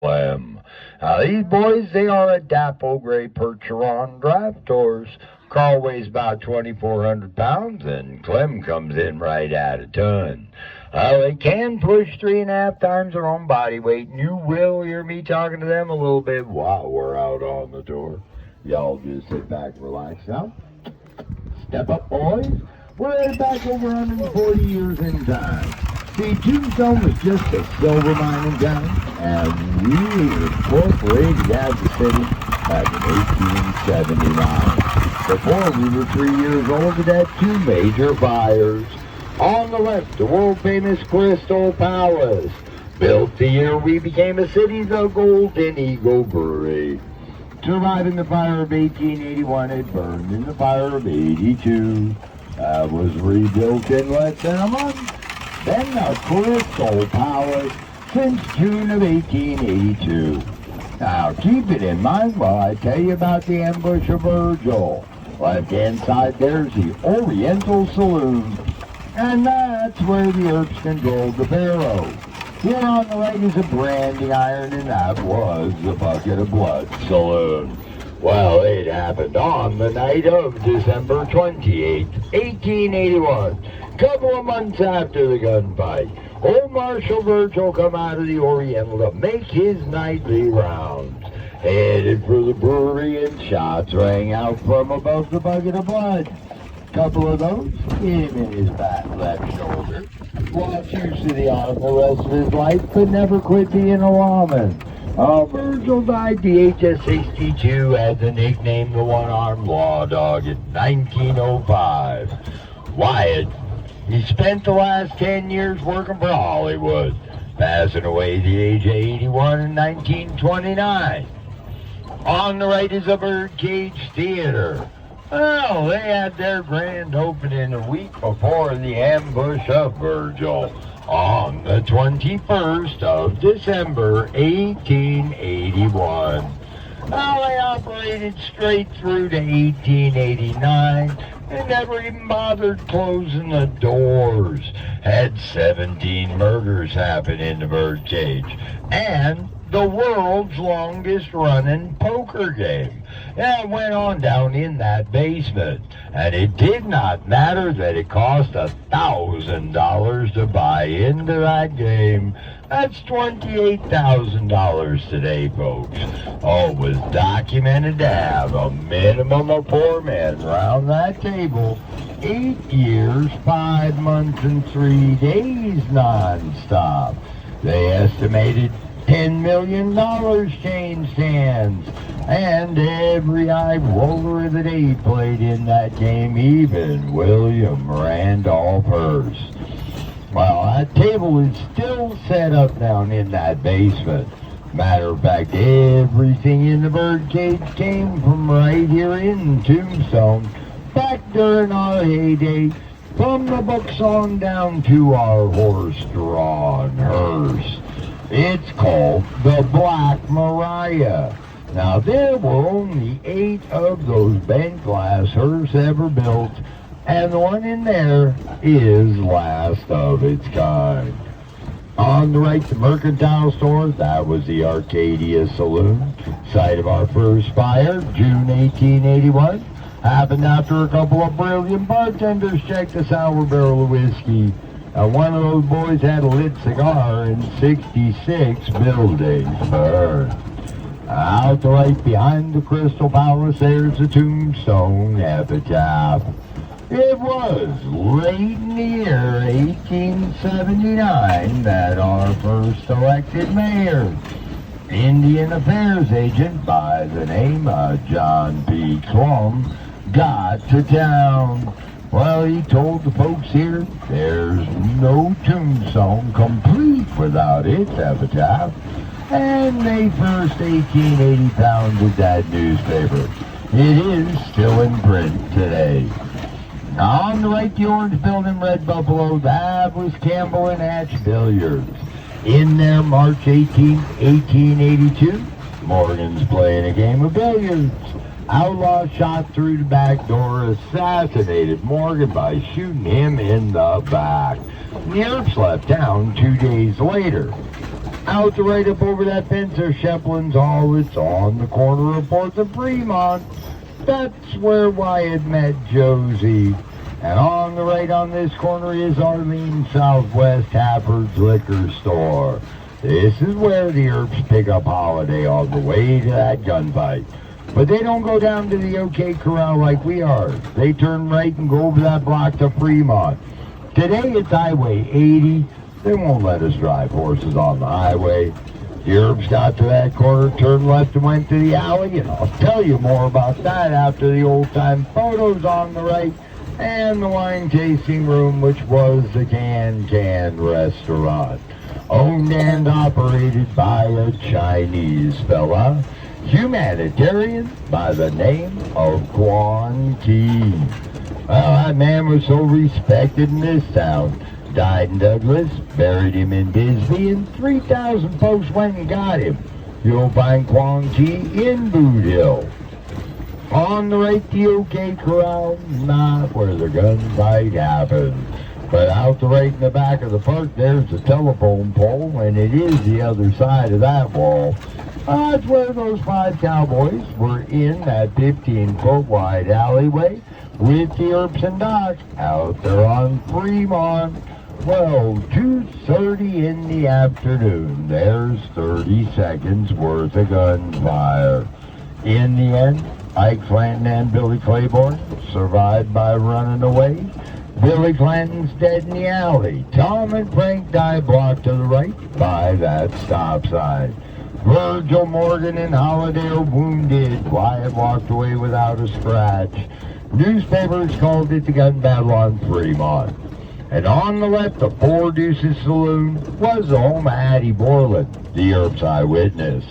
Clem. These boys, they are a dapple gray Percheron draft horse. Carl weighs about 2,400 pounds, and Clem comes in right at a ton. They can push 3.5 times their own body weight, and you will hear me talking to them a little bit while we're out on the tour. Y'all just sit back and relax now. Step up, boys. We're headed back over 140 years in time. See, Tombstone was just a silver mining town, and we were incorporated as a city back in 1879. Before we were 3 years old, it had two major fires. On the left, the world-famous Crystal Palace, built the year we became a city, the Golden Eagle Brewery. Surviving the fire of 1881, it burned in the fire of 82. Was rebuilt in less than a month. Then the Crystal Palace since June of 1882. Now keep it in mind while I tell you about the ambush of Virgil. Left-hand side there's the Oriental Saloon, and that's where the Earps controlled the Pharaoh. Here on the right is a branding iron, and that was the Bucket of Blood Saloon. Well, it happened on the night of December 28th, 1881. Couple of months after the gunfight, old Marshal Virgil come out of the Oriental to make his nightly rounds. Headed for the brewery, and shots rang out from above the Bucket of Blood. Couple of those hit him in his back left shoulder. Was used to the arm the rest of his life, but never quit being a lawman. Virgil died the age of 62, had the nickname the One-Armed Law Dog in 1905. Wyatt, he spent the last 10 years working for Hollywood, passing away at the age of 81 in 1929. On the right is the Birdcage Theater. Well, they had their grand opening a week before the ambush of Virgil on the 21st of December, 1881. Well, they operated straight through to 1889 and never even bothered closing the doors. Had 17 murders happen in the Birdcage, and the world's longest running poker game. That went on down in that basement, and it did not matter that it cost $1,000 to buy into that game. That's $28,000 today, folks. Oh, it was documented to have a minimum of 4 men around that table, 8 years, 5 months, and 3 days non-stop. They estimated $10 million changed hands, and every eye roller of the day played in that game, even William Randolph Hearst. Well, that table is still set up down in that basement. Matter of fact, everything in the Birdcage came from right here in Tombstone, back during our heyday, from the books on down to our horse-drawn hearse. It's called the Black Maria. Now, there were only 8 of those bent glass hearses ever built, and the one in there is last of its kind. On the right, the Mercantile Store, that was the Arcadia Saloon, site of our first fire, June 1881. Happened after a couple of brilliant bartenders checked a sour barrel of whiskey. One of those boys had a lit cigar, and 66 buildings burned. Out the right behind the Crystal Palace, there's the Tombstone epitaph. It was late in the year 1879 that our first elected mayor, Indian Affairs agent by the name of John P. Clum, got to town. Well, he told the folks here there's no Tombstone complete without its epitaph, and they first 1880 founded that newspaper. It is still in print today. On the right, the orange building, Red Buffalo, that was Campbell and Hatch Billiards. In there, March 18, 1882, Morgan's playing a game of billiards. Outlaw shot through the back door, assassinated Morgan by shooting him in the back. The Earps left town 2 days later. Out the right up over that fence there's Sheplin's Hall. It's on the corner of 4th and Fremont. That's where Wyatt met Josie. And on the right on this corner is Arlene Southwest Hafford's Liquor Store. This is where the Earps pick up Holiday on the way to that gunfight. But they don't go down to the OK Corral like we are. They turn right and go over that block to Fremont. Today it's Highway 80. They won't let us drive horses on the highway. The Earps got to that corner, turned left and went to the alley, and I'll tell you more about that after the old-time photos on the right and the wine tasting room, which was the Can restaurant. Owned and operated by a Chinese fella, humanitarian by the name of Quan Ki. Well, that man was so respected in this town. Died in Douglas, buried him in Bisbee, and 3,000 folks went and got him. You'll find Quan Ki in Boot Hill. On the right, the OK Corral, not where the gunfight happened. But out the right in the back of the park, there's the telephone pole, and it is the other side of that wall. That's where those 5 cowboys were in that 15-foot wide alleyway with the Earps and Doc out there on Fremont. Well, 2:30 in the afternoon. There's 30 seconds worth of gunfire. In the end, Ike Clanton and Billy Claiborne survived by running away. Billy Clanton's dead in the alley. Tom and Frank die blocked to the right by that stop sign. Virgil, Morgan, and Holiday are wounded. Wyatt walked away without a scratch. Newspapers called it the gun battle on Fremont. And on the left, the Four Deuces Saloon was the home of Hattie Borland, the Earps eyewitness.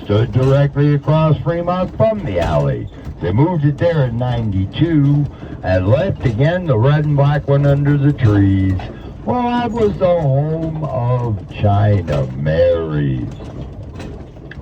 Stood directly across Fremont from the alley. They moved it there in '92 and left again the red and black one under the trees. Well, that was the home of China Mary.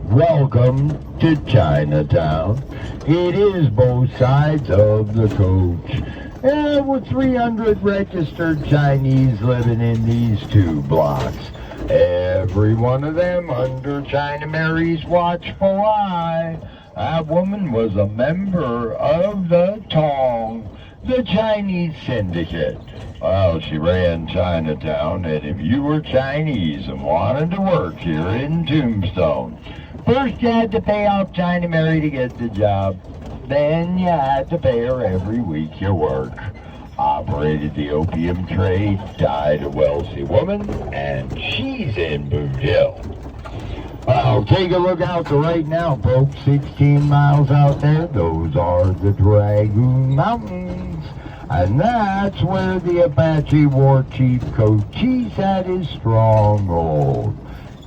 Welcome to Chinatown. It is both sides of the coach. There were 300 registered Chinese living in these 2 blocks. Every one of them under China Mary's watchful eye. That woman was a member of the Tong, the Chinese syndicate. Well, she ran Chinatown, and if you were Chinese and wanted to work here in Tombstone, first you had to pay off China Mary to get the job. Then you had to pay her every week you work. Operated the opium trade, died a wealthy woman, and she's in Boot Hill. Well, take a look out to right now, folks. 16 miles out there, those are the Dragoon Mountains. And that's where the Apache war chief Cochise had his stronghold.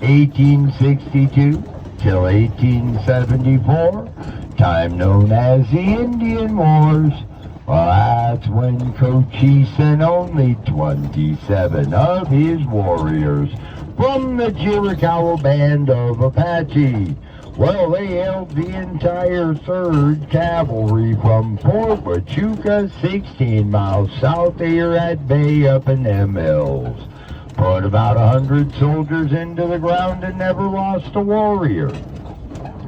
1862 till 1874, time known as the Indian Wars. Well, that's when Cochise sent only 27 of his warriors from the Chiricahua band of Apache. Well, they held the entire 3rd Cavalry from Fort Huachuca, 16 miles south of Erat Bay up in them hills. Put about 100 soldiers into the ground and never lost a warrior.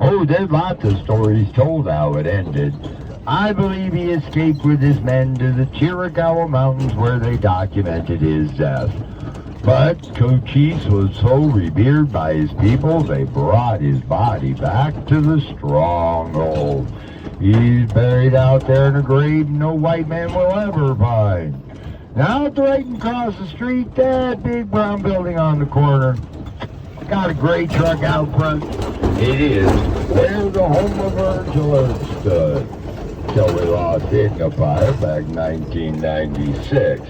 Oh, there's lots of stories told how it ended. I believe he escaped with his men to the Chiricahua Mountains where they documented his death. But Cochise was so revered by his people, they brought his body back to the stronghold. He's buried out there in a grave no white man will ever find. Now, out right across the street, that big brown building on the corner, got a gray truck out front. It is where the home of Virgil stood, till we lost it in a fire back in 1996.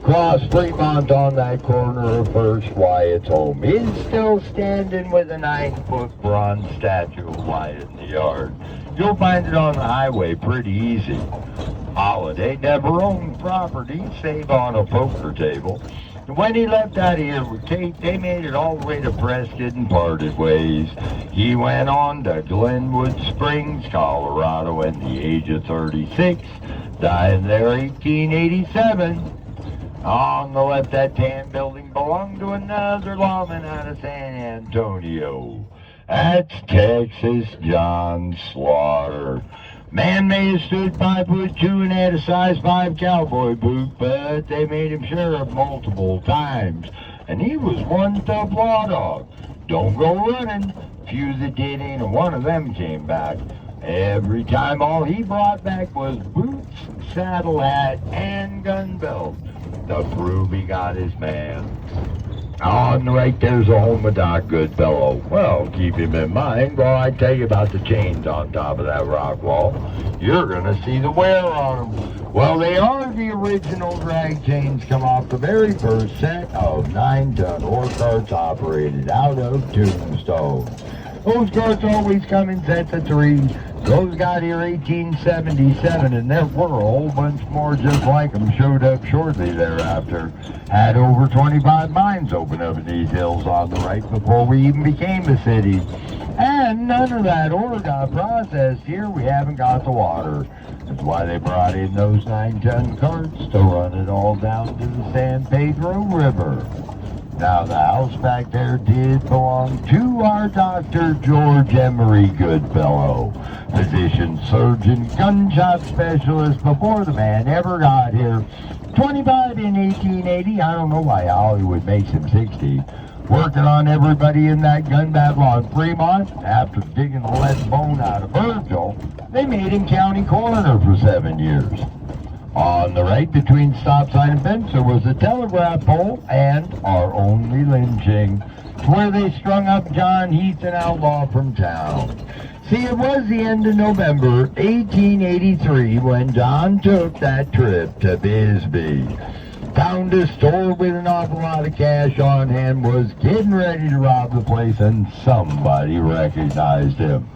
Cross Fremont on that corner of First Wyatt's home is still standing with a 9-foot bronze statue of Wyatt in the yard. You'll find it on the highway pretty easy. Holiday never owned property, save on a poker table. When he left out of here with Kate, they made it all the way to Preston and parted ways. He went on to Glenwood Springs, Colorado at the age of 36, dying there 1887. On the left, that tan building belonged to another lawman out of San Antonio. That's Texas John Slaughter. Man may have stood 5'2" and had a size 5 cowboy boot, but they made him sheriff multiple times. And he was one tough law dog. Don't go running. Few that did, ain't one of them came back. Every time all he brought back was boots, saddle hat, and gun belt. To prove he got his man. On the right, there's a home of Doc Goodfellow. Well, keep him in mind while I tell you about the chains on top of that rock wall. You're going to see the wear on them. Well, they are the original drag chains, come off the very first set of 9-ton ore carts operated out of Tombstone. Those carts always come in sets of 3. Those got here 1877, and there were a whole bunch more just like them showed up shortly thereafter. Had over 25 mines open up in these hills on the right before we even became a city. And none of that ore got processed here. We haven't got the water. That's why they brought in those 9-ton carts to run it all down to the San Pedro River. Now, the house back there did belong to our Dr. George Emery Goodfellow, physician, surgeon, gunshot specialist before the man ever got here. 25 in 1880, I don't know why Hollywood makes him 60. Working on everybody in that gun battle on Fremont, after digging the lead bone out of Virgil, they made him county coroner for 7 years. On the right, between stop sign and fence, there was a telegraph pole and our only lynching, where they strung up John Heath, an outlaw from town. See, it was the end of November 1883 when John took that trip to Bisbee. Found a store with an awful lot of cash on hand, was getting ready to rob the place, and somebody recognized him.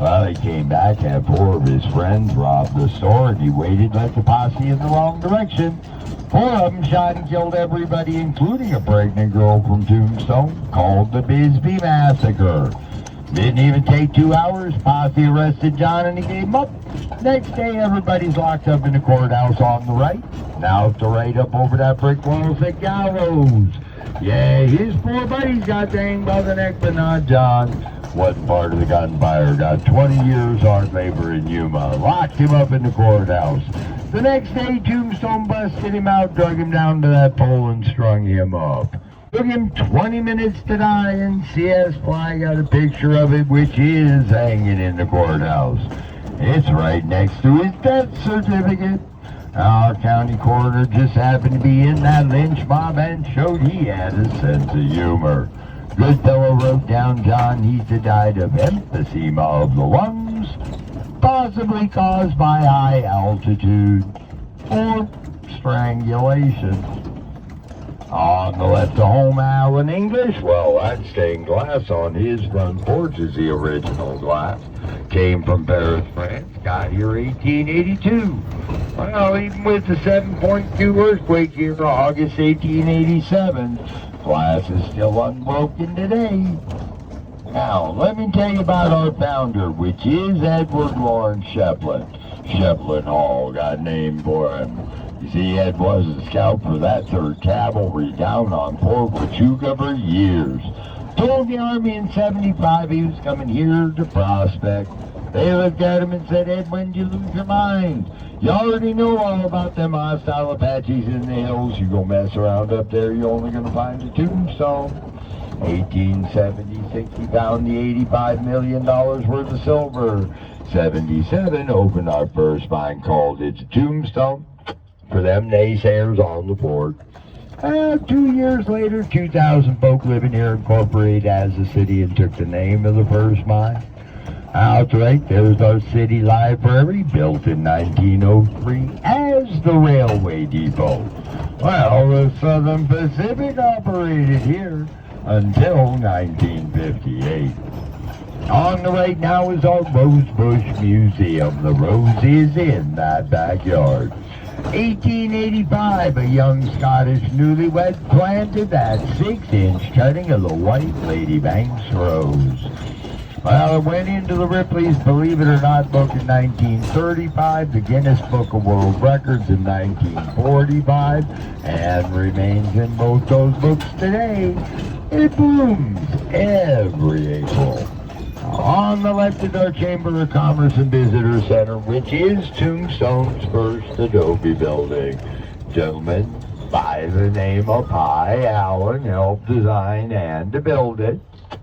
Well, he came back, had 4 of his friends rob the store, and he waited like the posse in the wrong direction. 4 of them shot and killed everybody, including a pregnant girl from Tombstone, called the Bisbee Massacre. Didn't even take 2 hours. Posse arrested John and he gave him up. Next day, everybody's locked up in the courthouse on the right. Now to right up over that brick wall is the gallows. Yeah, his 4 buddies got hanged by the neck, but not John. Wasn't part of the gunfire. Got 20 years hard labor in Yuma. Locked him up in the courthouse. The next day, Tombstone busted him out, drug him down to that pole, and strung him up. Took him 20 minutes to die, and C.S. Fly got a picture of it, which is hanging in the courthouse. It's right next to his death certificate. Our county coroner just happened to be in that lynch mob and showed he had a sense of humor. Goodfellow wrote down John Heath had died of emphysema of the lungs, possibly caused by high altitude or strangulation. On the left of home, Alan English, well, that stained glass on his front porch is the original glass. Came from Paris, France, got here 1882. Well, even with the 7.2 earthquake here in August 1887, glass is still unbroken today. Now, let me tell you about our founder, which is Edward Lawrence Shepland. Shepland Hall got named for him. You see, Ed was a scout for that 3rd Cavalry down on Fort Huachuca for years. Told the Army in 75 he was coming here to prospect. They looked at him and said, Ed, when did you lose your mind? You already know all about them hostile Apaches in the hills. You go mess around up there, you're only going to find a tombstone. 1876, he found the $85 million worth of silver. 77, opened our first mine called It's a Tombstone. For them naysayers on the fort. 2 years later, 2,000 folk living here incorporated as a city and took the name of the first mine. Out right, there's our city library, built in 1903 as the railway depot. Well, the Southern Pacific operated here until 1958. On the right now is our Rosebush Museum. The rose is in that backyard. 1885, a young Scottish newlywed planted that 6-inch cutting of the White Lady Banks rose. Well, it went into the Ripley's Believe It or Not book in 1935, the Guinness Book of World Records in 1945, and remains in both those books today. It blooms every April. On the left is our Chamber of Commerce and Visitor Center, which is Tombstone's first adobe building. Gentlemen by the name of Pi Allen helped design and to build it.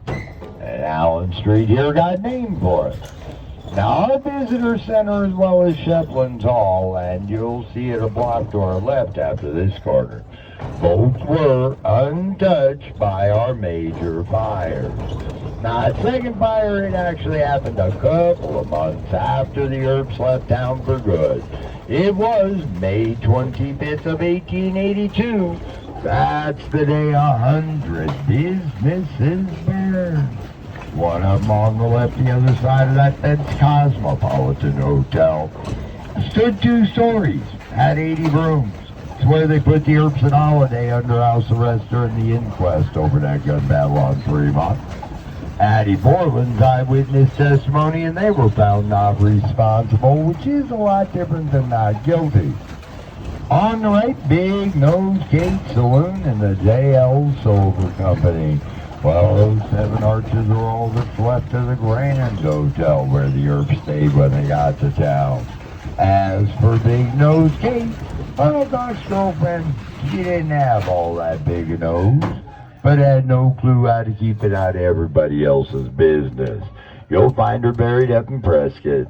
And Allen Street here got named for it. Now, our visitor center as well as Sheplin's Hall, and you'll see it a block to our left after this corner. Both were untouched by our major fires. Now, the second fire, it actually happened a couple of months after the Earps left town for good. It was May 25th of 1882. That's the day 100 businesses burned. One of them on the left, the other side of that's Cosmopolitan Hotel. Stood 2 stories, had 80 rooms. It's where they put the Earps and Holiday under house arrest during the inquest over that gun battle on Fremont. Addie Borland's eyewitness testimony, and they were found not responsible, which is a lot different than not guilty. On the right, Big Nose Gate Saloon and the J.L. Silver Company. Well, those 7 arches are all that's left of the Grand Hotel where the Earps stayed when they got to town. As for Big Nose Gate, well, Doc's girlfriend, she didn't have all that big a nose, but had no clue how to keep it out of everybody else's business. You'll find her buried up in Prescott.